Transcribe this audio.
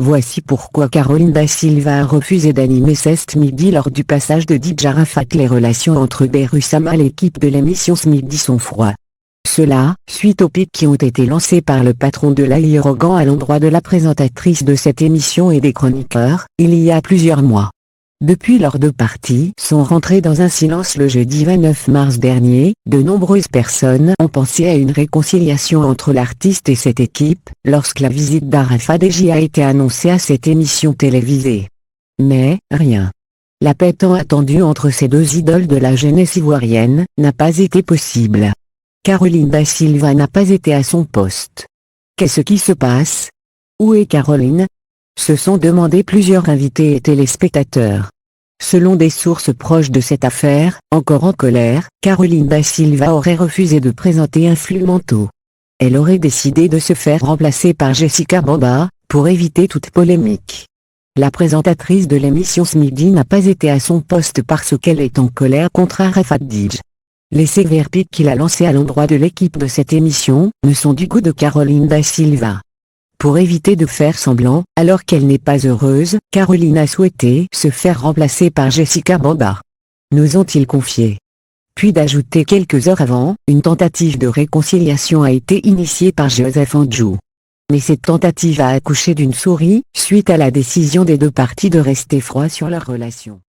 Voici pourquoi Caroline Da Silva a refusé d'animer Cest Midi lors du passage de DJ Arafat. Les relations entre Berussama et l'équipe de l'émission Ce Midi sont froides. Cela, suite aux pics qui ont été lancés par le patron de l'AI Rogan à l'endroit de la présentatrice de cette émission et des chroniqueurs, il y a plusieurs mois. Depuis leurs deux parties sont rentrées dans un silence le jeudi 29 mars dernier, de nombreuses personnes ont pensé à une réconciliation entre l'artiste et cette équipe, lorsque la visite d'Arafat DJ a été annoncée à cette émission télévisée. Mais, rien. La paix tant attendue entre ces deux idoles de la jeunesse ivoirienne, n'a pas été possible. Caroline Da Silva n'a pas été à son poste. Qu'est-ce qui se passe? Où est Caroline? Se sont demandé plusieurs invités et téléspectateurs. Selon des sources proches de cette affaire, encore en colère, Caroline Da Silva aurait refusé de présenter un flux manteau. Elle aurait décidé de se faire remplacer par Jessica Bamba, pour éviter toute polémique. La présentatrice de l'émission Ce Midi n'a pas été à son poste parce qu'elle est en colère contre Arafat DJ. Les sévères pics qu'il a lancés à l'endroit de l'équipe de cette émission, ne sont du goût de Caroline Da Silva. Pour éviter de faire semblant, alors qu'elle n'est pas heureuse, Caroline a souhaité se faire remplacer par Jessica Bamba. Nous ont-ils confié. Puis d'ajouter quelques heures avant, une tentative de réconciliation a été initiée par Joseph Andjou. Mais cette tentative a accouché d'une souris, suite à la décision des deux parties de rester froids sur leur relation.